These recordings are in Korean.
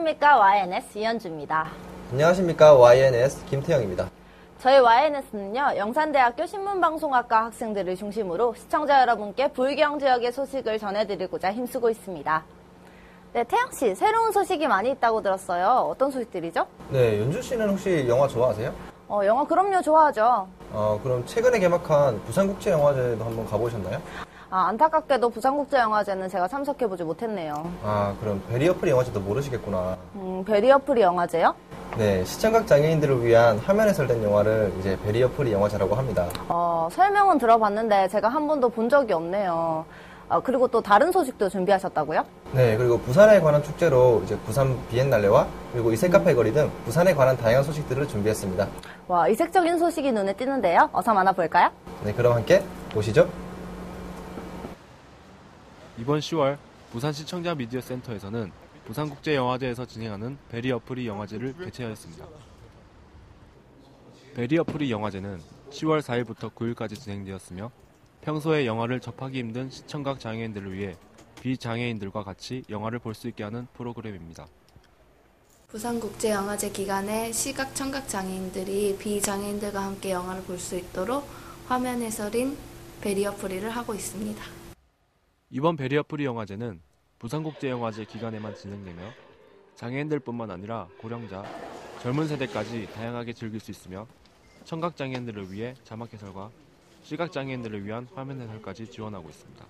안녕하십니까. YNS 이현주입니다. 안녕하십니까. YNS 김태영입니다. 저희 YNS는요, 영산대학교 신문방송학과 학생들을 중심으로 시청자 여러분께 불경 지역의 소식을 전해드리고자 힘쓰고 있습니다. 네, 태영씨, 새로운 소식이 많이 있다고 들었어요. 어떤 소식들이죠? 네, 연주씨는 혹시 영화 좋아하세요? 영화 그럼요, 좋아하죠. 그럼 최근에 개막한 부산국제영화제도 한번 가보셨나요? 안타깝게도 부산국제영화제는 제가 참석해보지 못했네요. 그럼 베리어프리 영화제도 모르시겠구나. 베리어프리 영화제요? 네, 시청각 장애인들을 위한 화면 해설된 영화를 이제 베리어프리 영화제라고 합니다. 설명은 들어봤는데 제가 한 번도 본 적이 없네요. 그리고 또 다른 소식도 준비하셨다고요? 네, 그리고 부산에 관한 축제로 이제 부산 비엔날레와 그리고 이색 카페 거리 등 부산에 관한 다양한 소식들을 준비했습니다. 와, 이색적인 소식이 눈에 띄는데요. 어서 만나볼까요? 네, 그럼 함께 보시죠. 이번 10월 부산 시청자 미디어 센터에서는 부산국제영화제에서 진행하는 베리어프리 영화제를 개최하였습니다. 베리어프리 영화제는 10월 4일부터 9일까지 진행되었으며 평소에 영화를 접하기 힘든 시청각 장애인들을 위해 비장애인들과 같이 영화를 볼 수 있게 하는 프로그램입니다. 부산국제영화제 기간에 시각 청각 장애인들이 비장애인들과 함께 영화를 볼 수 있도록 화면 해설인 베리어프리를 하고 있습니다. 이번 베리어프리 영화제는 부산국제영화제 기간에만 진행되며 장애인들뿐만 아니라 고령자, 젊은 세대까지 다양하게 즐길 수 있으며 청각장애인들을 위해 자막 해설과 시각장애인들을 위한 화면 해설까지 지원하고 있습니다.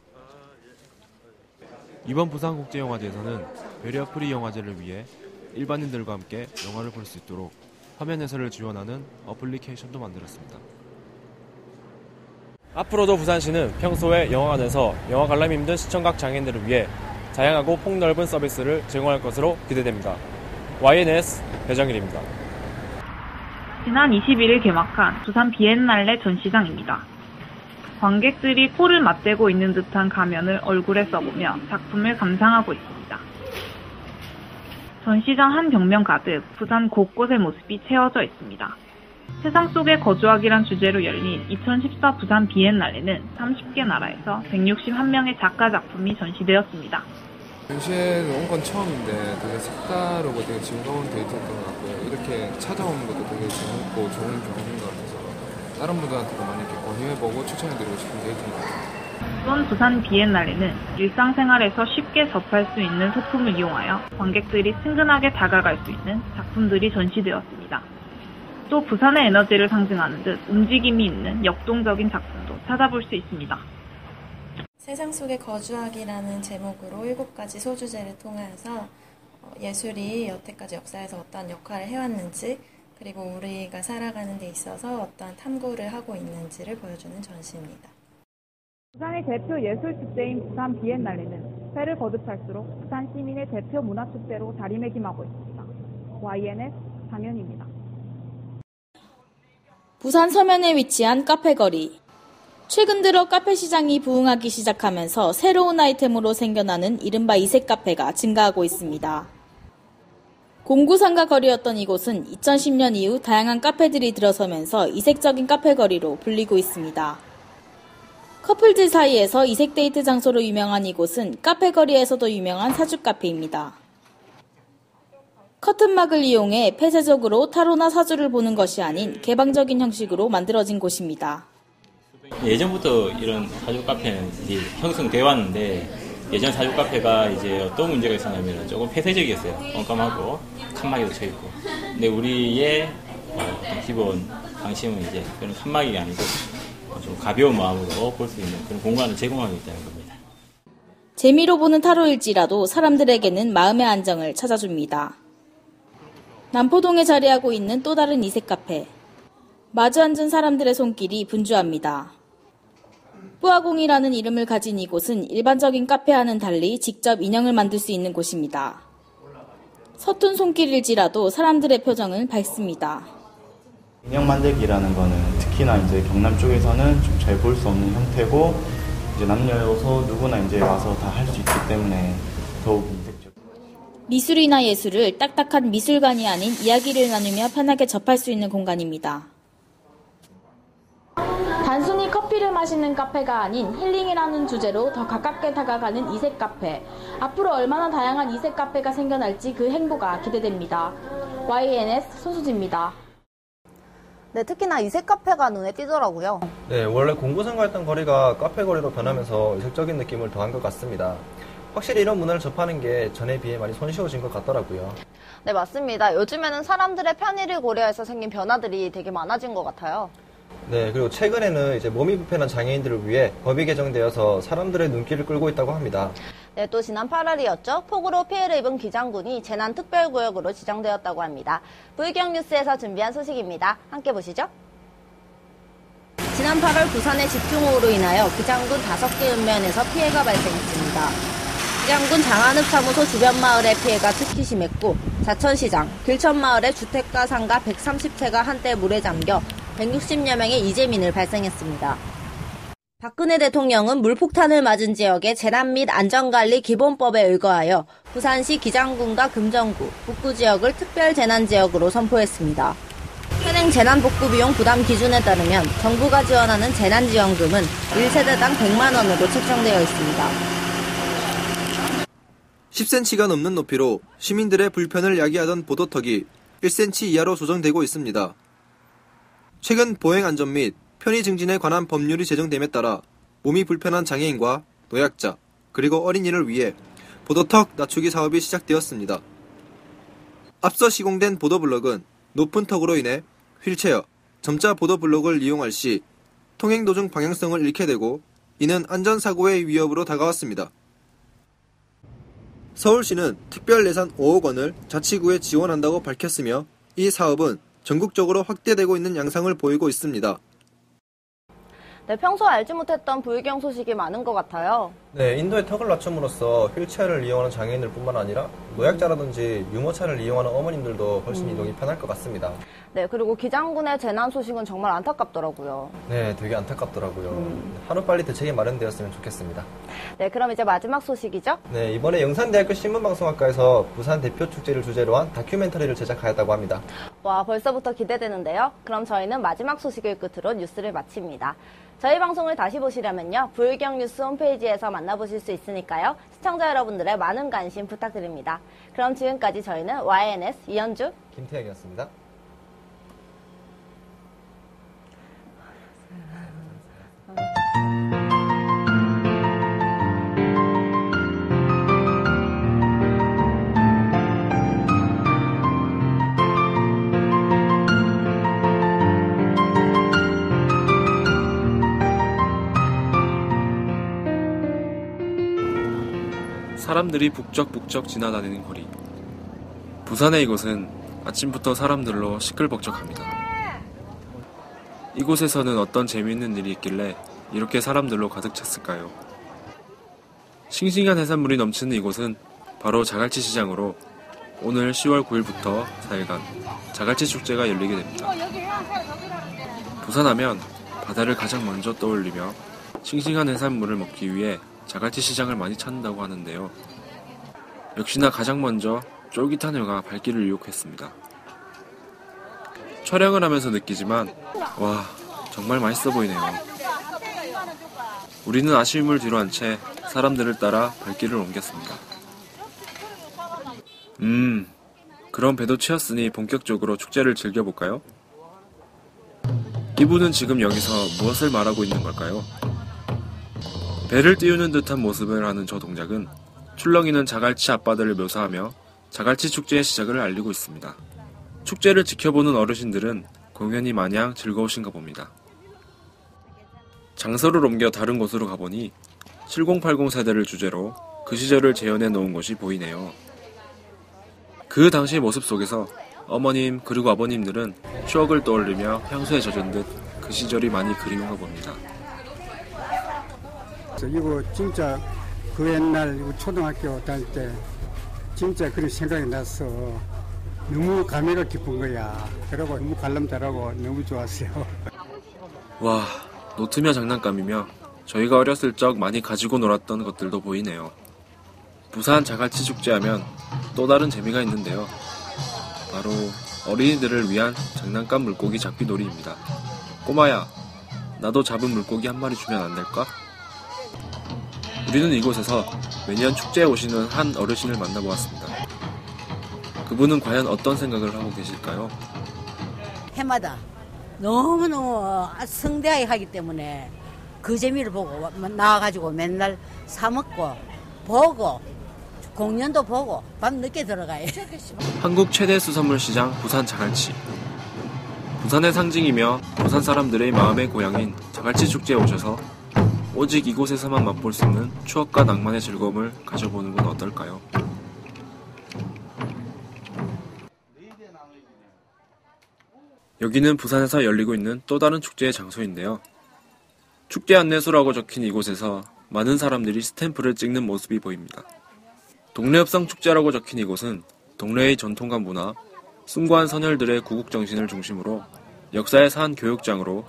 이번 부산국제영화제에서는 베리어프리 영화제를 위해 일반인들과 함께 영화를 볼 수 있도록 화면 해설을 지원하는 어플리케이션도 만들었습니다. 앞으로도 부산시는 평소에 영화관에서 영화 관람이 힘든 시청각 장애인들을 위해 다양하고 폭넓은 서비스를 제공할 것으로 기대됩니다. YNS 배정일입니다. 지난 21일 개막한 부산 비엔날레 전시장입니다. 관객들이 코를 맞대고 있는 듯한 가면을 얼굴에 써보며 작품을 감상하고 있습니다. 전시장 한 벽면 가득 부산 곳곳의 모습이 채워져 있습니다. 세상 속에 거주하기란 주제로 열린 2014 부산 비엔날레는 30개 나라에서 161명의 작가 작품이 전시되었습니다. 전시회는 온 건 처음인데 되게 색다르고 되게 즐거운 데이트였던 것 같고요. 이렇게 찾아오는 것도 되게 재밌고 좋은 경험인 것 같아서 다른 분들한테도 많이 이렇게 권유해보고 추천해드리고 싶은 데이트인 것 같아요. 이번 부산 비엔날레는 일상생활에서 쉽게 접할 수 있는 소품을 이용하여 관객들이 친근하게 다가갈 수 있는 작품들이 전시되었습니다. 또 부산의 에너지를 상징하는 듯 움직임이 있는 역동적인 작품도 찾아볼 수 있습니다. 세상 속에 거주하기라는 제목으로 7가지 소주제를 통해서 예술이 여태까지 역사에서 어떠한 역할을 해왔는지, 그리고 우리가 살아가는 데 있어서 어떠한 탐구를 하고 있는지를 보여주는 전시입니다. 부산의 대표 예술축제인 부산 비엔날레는 회를 거듭할수록 부산 시민의 대표 문화축제로 자리매김하고 있습니다. YNS 장현입니다. 부산 서면에 위치한 카페거리. 최근 들어 카페 시장이 부흥하기 시작하면서 새로운 아이템으로 생겨나는 이른바 이색 카페가 증가하고 있습니다. 공구상가 거리였던 이곳은 2010년 이후 다양한 카페들이 들어서면서 이색적인 카페거리로 불리고 있습니다. 커플들 사이에서 이색 데이트 장소로 유명한 이곳은 카페거리에서도 유명한 사주 카페입니다. 커튼막을 이용해 폐쇄적으로 타로나 사주를 보는 것이 아닌 개방적인 형식으로 만들어진 곳입니다. 예전부터 이런 사주 카페는 이제 형성되어 왔는데, 예전 사주 카페가 이제 어떤 문제가 있었냐면 조금 폐쇄적이었어요. 깜깜하고 칸막이도 쳐있고. 근데 우리의 어떤 기본 방침은 이제 그런 칸막이가 아니고 좀 가벼운 마음으로 볼 수 있는 그런 공간을 제공하고 있다는 겁니다. 재미로 보는 타로일지라도 사람들에게는 마음의 안정을 찾아줍니다. 남포동에 자리하고 있는 또 다른 이색 카페. 마주 앉은 사람들의 손길이 분주합니다. 뿌아공이라는 이름을 가진 이곳은 일반적인 카페와는 달리 직접 인형을 만들 수 있는 곳입니다. 서툰 손길일지라도 사람들의 표정은 밝습니다. 인형 만들기라는 거는 특히나 이제 경남 쪽에서는 좀 잘 볼 수 없는 형태고, 이제 남녀여서 누구나 이제 와서 다 할 수 있기 때문에 더욱 이색적. 미술이나 예술을 딱딱한 미술관이 아닌 이야기를 나누며 편하게 접할 수 있는 공간입니다. 단순히 커피를 마시는 카페가 아닌 힐링이라는 주제로 더 가깝게 다가가는 이색 카페. 앞으로 얼마나 다양한 이색 카페가 생겨날지 그 행보가 기대됩니다. YNS 손수지입니다. 네, 특히나 이색 카페가 눈에 띄더라고요. 네, 원래 공부생활했던 거리가 카페 거리로 변하면서 이색적인 느낌을 더한 것 같습니다. 확실히 이런 문화를 접하는 게 전에 비해 많이 손쉬워진 것 같더라고요. 네, 맞습니다. 요즘에는 사람들의 편의를 고려해서 생긴 변화들이 되게 많아진 것 같아요. 네, 그리고 최근에는 이제 몸이 불편한 장애인들을 위해 법이 개정되어서 사람들의 눈길을 끌고 있다고 합니다. 네, 또 지난 8월이었죠. 폭우로 피해를 입은 기장군이 재난특별구역으로 지정되었다고 합니다. 불경 뉴스에서 준비한 소식입니다. 함께 보시죠. 지난 8월 부산의 집중호우로 인하여 기장군 5개 읍면에서 피해가 발생했습니다. 기장군 장안읍사무소 주변 마을의 피해가 특히 심했고 자천시장, 길천마을의 주택가 상가 130채가 한때 물에 잠겨 160여 명의 이재민을 발생했습니다. 박근혜 대통령은 물폭탄을 맞은 지역의 재난 및 안전관리 기본법에 의거하여 부산시 기장군과 금정구, 북구 지역을 특별재난지역으로 선포했습니다. 현행 재난복구비용 부담 기준에 따르면 정부가 지원하는 재난지원금은 1세대당 100만 원으로 책정되어 있습니다. 10cm가 넘는 높이로 시민들의 불편을 야기하던 보도턱이 1cm 이하로 조정되고 있습니다. 최근 보행안전 및 편의 증진에 관한 법률이 제정됨에 따라 몸이 불편한 장애인과 노약자, 그리고 어린이를 위해 보도턱 낮추기 사업이 시작되었습니다. 앞서 시공된 보도블럭은 높은 턱으로 인해 휠체어, 점자 보도블럭을 이용할 시 통행 도중 방향성을 잃게 되고 이는 안전사고의 위협으로 다가왔습니다. 서울시는 특별 예산 5억 원을 자치구에 지원한다고 밝혔으며 이 사업은 전국적으로 확대되고 있는 양상을 보이고 있습니다. 네, 평소 알지 못했던 불경 소식이 많은 것 같아요. 네, 인도의 턱을 낮춤으로써 휠체어를 이용하는 장애인들 뿐만 아니라 노약자라든지 유모차를 이용하는 어머님들도 훨씬 이동이 편할 것 같습니다. 네, 그리고 기장군의 재난 소식은 정말 안타깝더라고요. 네, 되게 안타깝더라고요. 하루빨리 대책이 마련되었으면 좋겠습니다. 네, 그럼 이제 마지막 소식이죠? 네, 이번에 영산대학교 신문방송학과에서 부산 대표 축제를 주제로 한 다큐멘터리를 제작하였다고 합니다. 와, 벌써부터 기대되는데요. 그럼 저희는 마지막 소식을 끝으로 뉴스를 마칩니다. 저희 방송을 다시 보시려면요, 불경 뉴스 홈페이지에서 만나보실 수 있으니까요. 시청자 여러분들의 많은 관심 부탁드립니다. 그럼 지금까지 저희는 YNS 이현주, 김태형이었습니다. 사람들이 북적북적 지나다니는 거리. 부산의 이곳은 아침부터 사람들로 시끌벅적합니다. 이곳에서는 어떤 재미있는 일이 있길래 이렇게 사람들로 가득 찼을까요? 싱싱한 해산물이 넘치는 이곳은 바로 자갈치 시장으로 오늘 10월 9일부터 4일간 자갈치 축제가 열리게 됩니다. 부산하면 바다를 가장 먼저 떠올리며 싱싱한 해산물을 먹기 위해 자갈치 시장을 많이 찾는다고 하는데요. 역시나 가장 먼저 쫄깃한 회가 발길을 유혹했습니다. 촬영을 하면서 느끼지만 와, 정말 맛있어 보이네요. 우리는 아쉬움을 뒤로한 채 사람들을 따라 발길을 옮겼습니다. 그럼 배도 채웠으니 본격적으로 축제를 즐겨볼까요? 이분은 지금 여기서 무엇을 말하고 있는 걸까요? 배를 띄우는 듯한 모습을 하는 저 동작은 출렁이는 자갈치 앞바다를 묘사하며 자갈치 축제의 시작을 알리고 있습니다. 축제를 지켜보는 어르신들은 공연이 마냥 즐거우신가 봅니다. 장소를 옮겨 다른 곳으로 가보니 7080 세대를 주제로 그 시절을 재현해 놓은 곳이 보이네요. 그 당시의 모습 속에서 어머님 그리고 아버님들은 추억을 떠올리며 향수에 젖은 듯 그 시절이 많이 그리운가 봅니다. 이거 진짜 그 옛날 초등학교 다닐 때 진짜 그런 생각이 나서 너무 감회가 깊은 거야. 그러고 너무 관람자라고 너무 좋았어요. 와, 노트며 장난감이며 저희가 어렸을 적 많이 가지고 놀았던 것들도 보이네요. 부산 자갈치 축제하면 또 다른 재미가 있는데요. 바로 어린이들을 위한 장난감 물고기 잡기 놀이입니다. 꼬마야, 나도 잡은 물고기 한 마리 주면 안 될까? 우리는 이곳에서 매년 축제에 오시는 한 어르신을 만나보았습니다. 그분은 과연 어떤 생각을 하고 계실까요? 해마다 너무너무 성대하게 하기 때문에 그 재미를 보고 나와가지고 맨날 사먹고 보고 공연도 보고 밤 늦게 들어가요. 한국 최대 수산물 시장 부산 자갈치. 부산의 상징이며 부산 사람들의 마음의 고향인 자갈치 축제에 오셔서 오직 이곳에서만 맛볼 수 있는 추억과 낭만의 즐거움을 가져보는 건 어떨까요? 여기는 부산에서 열리고 있는 또 다른 축제의 장소인데요. 축제 안내소라고 적힌 이곳에서 많은 사람들이 스탬프를 찍는 모습이 보입니다. 동래읍성 축제라고 적힌 이곳은 동래의 전통과 문화, 숭고한 선열들의 구국정신을 중심으로 역사의 산 교육장으로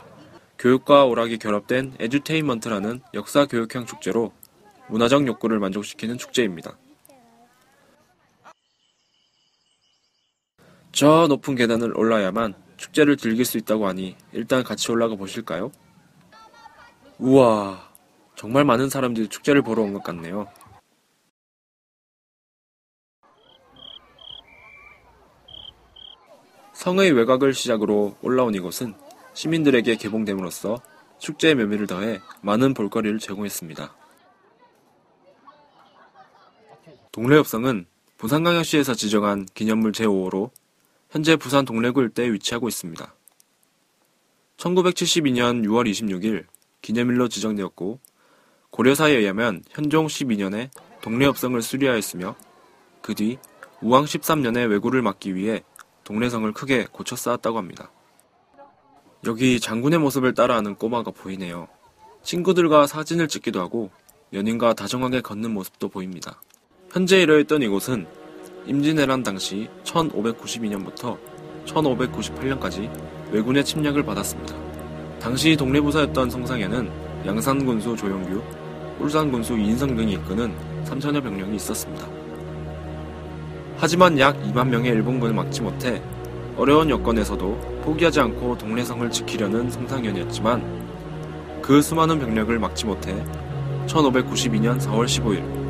교육과 오락이 결합된 에듀테인먼트라는 역사 교육형 축제로 문화적 욕구를 만족시키는 축제입니다. 저 높은 계단을 올라야만 축제를 즐길 수 있다고 하니 일단 같이 올라가 보실까요? 우와, 정말 많은 사람들이 축제를 보러 온 것 같네요. 성의 외곽을 시작으로 올라온 이곳은 시민들에게 개봉됨으로써 축제의 묘미를 더해 많은 볼거리를 제공했습니다. 동래읍성은 부산광역시에서 지정한 기념물 제5호로 현재 부산 동래구 일대에 위치하고 있습니다. 1972년 6월 26일 기념일로 지정되었고 고려사에 의하면 현종 12년에 동래읍성을 수리하였으며 그 뒤 우왕 13년에 왜구를 막기 위해 동래성을 크게 고쳐 쌓았다고 합니다. 여기 장군의 모습을 따라하는 꼬마가 보이네요. 친구들과 사진을 찍기도 하고 연인과 다정하게 걷는 모습도 보입니다. 현재 이러했던 이곳은 임진왜란 당시 1592년부터 1598년까지 왜군의 침략을 받았습니다. 당시 동래부사였던 송상에는 양산군수 조영규, 울산군수 이인성 등이 이끄는 3천여 병력이 있었습니다. 하지만 약 2만 명의 일본군을 막지 못해 어려운 여건에서도 포기하지 않고 동래성을 지키려는 송상현이었지만 그 수많은 병력을 막지 못해 1592년 4월 15일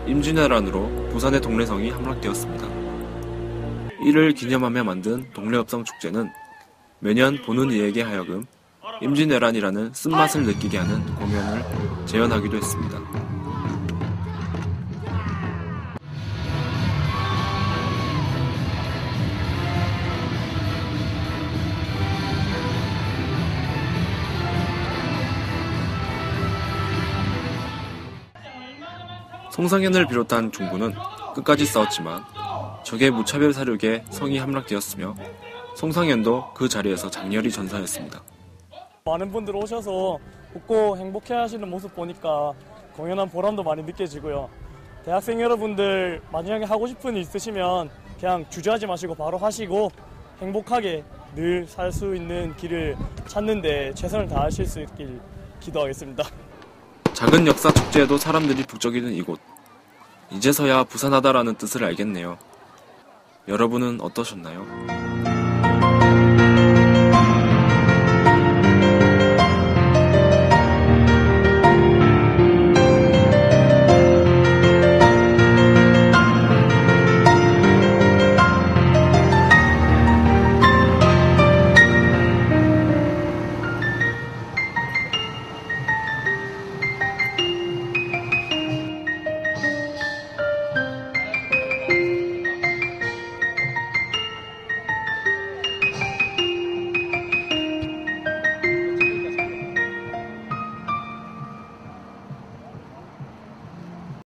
임진왜란으로 부산의 동래성이 함락되었습니다. 이를 기념하며 만든 동래읍성 축제는 매년 보는 이에게 하여금 임진왜란이라는 쓴맛을 느끼게 하는 공연을 재현하기도 했습니다. 송상현을 비롯한 중군은 끝까지 싸웠지만 적의 무차별 사륙에 성이 함락되었으며 송상현도 그 자리에서 장렬히 전사했습니다. 많은 분들 오셔서 웃고 행복해하시는 모습 보니까 공연한 보람도 많이 느껴지고요. 대학생 여러분들 만약에 하고 싶은 일 있으시면 그냥 주저하지 마시고 바로 하시고 행복하게 늘 살 수 있는 길을 찾는 데 최선을 다하실 수 있길 기도하겠습니다. 작은 역사 축제에도 사람들이 북적이는 이곳. 이제서야 부산하다라는 뜻을 알겠네요. 여러분은 어떠셨나요?